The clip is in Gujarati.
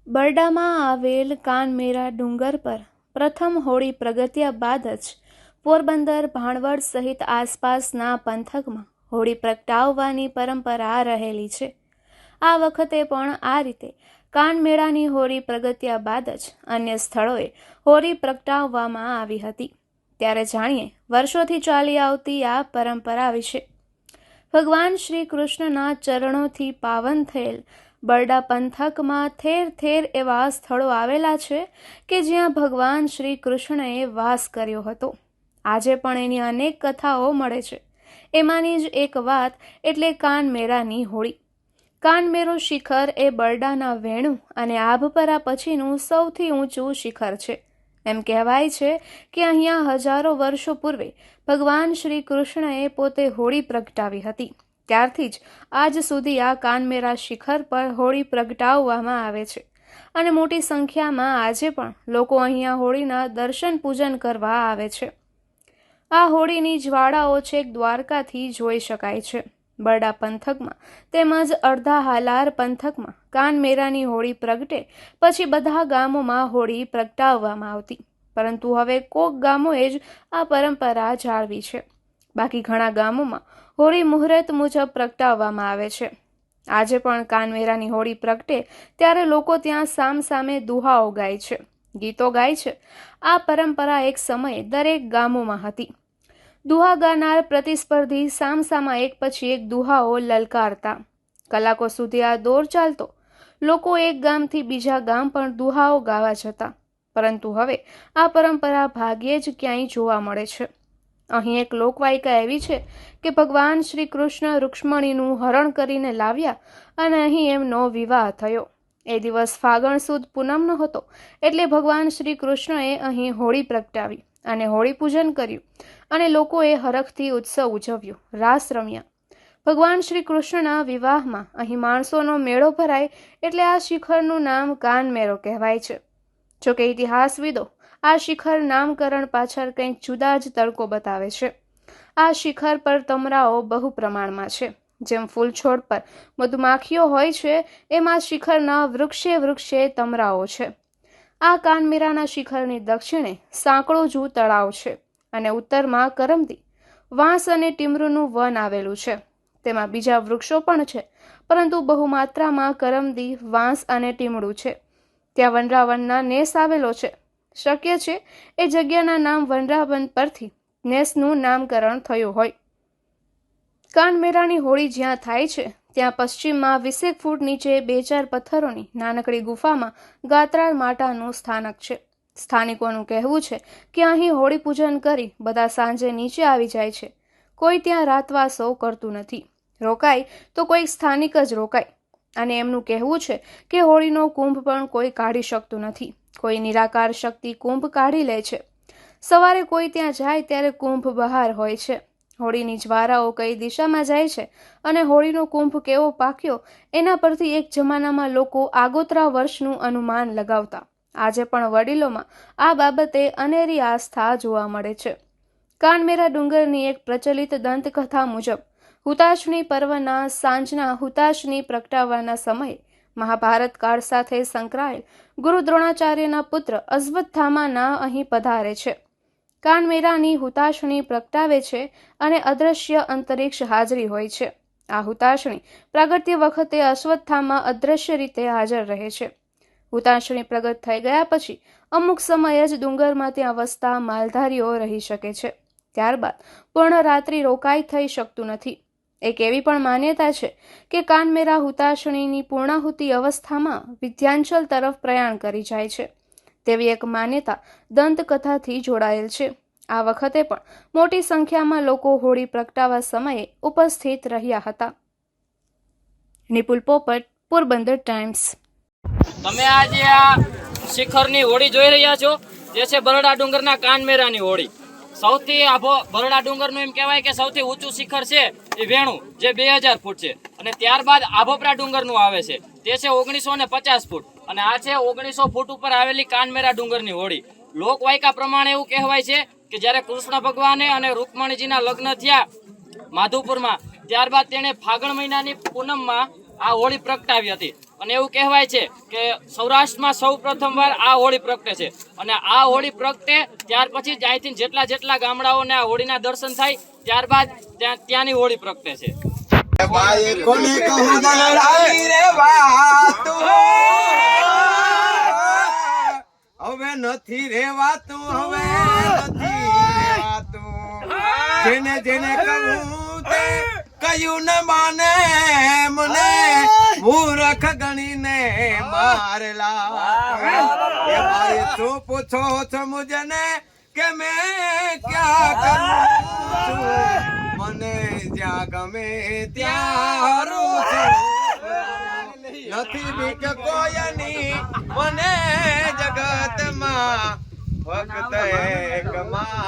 બરડામાં આવેલ કાનમેરા ડુંગર પર પ્રથમ હોળી પ્રગટ્યા બાદ જ પોરબંદર ભાણવડ સહિત આસપાસના પંથકમાં હોળી પ્રગટાવવાની પરંપરા રહેલી છે। આ વખતે પણ આ રીતે કાનમેળાની હોળી પ્રગટ્યા બાદ જ અન્ય સ્થળોએ હોળી પ્રગટાવવામાં આવી હતી। ત્યારે જાણીએ વર્ષોથી ચાલી આવતી આ પરંપરા વિશે। ભગવાન શ્રી કૃષ્ણના ચરણોથી પાવન થયેલ બરડા પંથકમાં ઠેર ઠેર એવા સ્થળો આવેલા છે કે જ્યાં ભગવાન શ્રી કૃષ્ણએ વાસ કર્યો હતો। આજે પણ એની અનેક કથાઓ મળે છે। એમાંની જ એક વાત એટલે કાનમેરાની હોળી। કાનમેરો શિખર એ બરડાના વેણુ અને આભપરા પછીનું સૌથી ઊંચું શિખર છે। એમ કહેવાય છે કે અહીંયા હજારો વર્ષો પૂર્વે ભગવાન શ્રી કૃષ્ણએ પોતે હોળી પ્રગટાવી હતી। ત્યારથી જ આજ સુધી આ કાનમેરા શિખર પર હોળી પ્રગટાવવામાં આવે છે અને મોટી સંખ્યામાં આજે પણ લોકો અહીંયા હોળીના દર્શન પૂજન કરવા આવે છે। આ હોળીની જ્વાળાઓ છેક દ્વારકાથી જોઈ શકાય છે। બરડા પંથકમાં તેમજ અડધા હાલાર પંથકમાં કાનમેરાની હોળી પ્રગટે પછી બધા ગામોમાં હોળી પ્રગટાવવામાં આવતી, પરંતુ હવે કોક ગામોએ જ આ પરંપરા જાળવી છે। બાકી ઘણા ગામોમાં હોળી મુહૂર્ત મુજબ પ્રગટાવવામાં આવે છે। આજે પણ કાનમેરાની હોળી પ્રગટે ત્યારે લોકો ત્યાં સામસામે દુહાઓ ગાય છે, ગીતો ગાય છે। આ પરંપરા એક સમયે દરેક ગામોમાં હતી। દુહા ગાનાર પ્રતિસ્પર્ધી સામસામા એક પછી એક દુહાઓ લલકારતા। કલાકો સુધી આ દોર ચાલતો। લોકો એક ગામથી બીજા ગામ પણ દુહાઓ ગાવા જતા, પરંતુ હવે આ પરંપરા ભાગ્યે જ ક્યાંય જોવા મળે છે। અહીં એક લોકવાયકા એવી છે કે ભગવાન શ્રી કૃષ્ણ રૂક્ષ્મણીનું હરણ કરીને લાવ્યા અને અહીં એમનો વિવાહ થયો। એ દિવસ ફાગણ સુદ પૂનમનો હતો, એટલે ભગવાન શ્રી કૃષ્ણએ અહીં હોળી પ્રગટાવી અને હોળી પૂજન કર્યું અને લોકોએ હરખથી ઉત્સવ ઉજવ્યો, રાસ રમ્યા। ભગવાન શ્રી કૃષ્ણના વિવાહમાં અહીં માણસોનો મેળો ભરાય એટલે આ શિખરનું નામ કાનમેરો કહેવાય છે। જોકે ઇતિહાસવિદો આ શિખર નામકરણ પાછળ કંઈક જુદા જ તર્કો બતાવે છે। આ શિખર પર તમરાઓ બહુ પ્રમાણમાં છે। જેમ ફૂલ છોડ પર મધુમાખીઓ હોય છે, એમાં શિખરના વૃક્ષે તમરાઓ છે। આ કાનમેરાના શિખરની દક્ષિણે સાંકળોજુ તળાવ છે અને ઉત્તરમાં કરમદી, વાંસ અને ટીમરૂનું વન આવેલું છે। તેમાં બીજા વૃક્ષો પણ છે, પરંતુ બહુ માત્રામાં કરમદી, વાંસ અને ટીમડું છે। ત્યાં વનરાવનના નેસ આવેલો છે। શક્ય છે એ જગ્યાના નામ વનરાવન પરથી નેસનું નામકરણ થયું હોય। કાનમેરાની હોળી જ્યાં થાય છે ત્યાં પશ્ચિમમાં 20 ફૂટ નીચે 2-4 પથ્થરોની નાનકડી ગુફામાં ગાત્રાળ માતાનું સ્થાનક છે। સ્થાનિકોનું કહેવું છે કે અહીં હોળી પૂજન કરી બધા સાંજે નીચે આવી જાય છે। કોઈ ત્યાં રાતવાસો કરતું નથી, રોકાય તો કોઈ સ્થાનિક જ રોકાય। અને એમનું કહેવું છે કે હોળીનો કુંભ પણ કોઈ કાઢી શકતું નથી, કોઈ નિરાકાર શક્તિ કુંભ કાઢી લે છે। સવારે કોઈ ત્યાં જાય ત્યારે કુંભ બહાર હોય છે। હોળીની જ્વારાઓ કઈ દિશામાં જાય છે અને હોળીનો કુંભ કેવો પાક્યો એના પરથી એક જમાનામાં લોકો આગોતરા વર્ષનું અનુમાન લગાવતા। આજે પણ વડીલોમાં આ બાબતે અનેરી આસ્થા જોવા મળે છે। કાનમેરા ડુંગરની એક પ્રચલિત દંતકથા મુજબ હુતાશની પર્વના સાંજના હુતાશની પ્રગટાવવાના સમયે મહાભારત કાળ સાથે સંકળાયેલ ગુરુ દ્રોણાચાર્યના પુત્ર અશ્વત્થામા અહીં પધારે છે। કાનમેરાની હુતાશણી પ્રગટાવે છે અને અદ્રશ્ય અંતરિક્ષ હાજરી હોય છે। આ હુતાશણી પ્રાગટ્ય વખતે અશ્વત્થામા અદ્રશ્ય રીતે હાજર રહે છે। હુતાશણી પ્રગટ થઈ ગયા પછી અમુક સમય જ ડુંગરમાં ત્યાં વસતા માલધારીઓ રહી શકે છે। ત્યારબાદ પૂર્ણ રાત્રિ રોકાઈ થઈ શકતું નથી। એક એવી પણ માન્યતા છે કે કાનમેરા હુતાશણીની પૂર્ણાહુતિ અવસ્થામાં વિંધ્યાચલ તરફ પ્રયાણ કરી જાય છે, તેવી એક માન્યતા દંતકથાથી જોડાયેલ છે। આ વખતે પણ મોટી સંખ્યામાં લોકો હોળી પ્રગટાવવા સમયે ઉપસ્થિત રહ્યા હતા। નિપુલ પોપટ, પોરબંદર ટાઈમ્સ। તમે આજે આ શિખરની હોળી જોઈ રહ્યા છો, જે છે બરડા ડુંગરના કાનમેરાની હોળી। સૌથી બરડા ડુંગરનું એમ કહેવાય કે સૌથી ઊંચું શિખર છે એ વેણુ, જે 2000 ફૂટ છે, અને ત્યારબાદ આભોપરા ડુંગરનું આવે છે, તે છે 1950 ફૂટ, અને આ છે 1900 ફૂટ ઉપર આવેલી કાનમેરા ડુંગરની હોળી। લોકવાયકા પ્રમાણે એવું કહેવાય છે કે જ્યારે કૃષ્ણ ભગવાને અને રૂકમણીજીના લગ્ન થયા માધુપુરમાં, ત્યારબાદ તેણે ફાગણ મહિનાની પૂનમમાં આ હોળી પ્રગટાવી હતી અને એવું કહેવાય છે કે સૌરાષ્ટ્રમાં સૌ પ્રથમવાર આ હોળી પ્રગટે છે અને આ હોળી પ્રગટે ત્યાર પછી જ અહીંથી જેટલા ગામડાઓને આ હોળીના દર્શન થાય ત્યારબાદ ત્યાંની હોળી પ્રગટે છે. કોને કહું દલડાઈ રે વાતું, હવે નથી રેવાતું, હવે નથી રેવાતું. જેને જેને કહું તે કયું ન માને, મને મૂર્ખ ગણીને મારેલા. એ ભાઈ તું પૂછો છો મુજને કે મેં ક્યાં કરું છું, મને જ્યાં ગમે ત્યાં હારું છું. નથી બીક કોઈની મને જગતમાં, ફક્ત એક માં.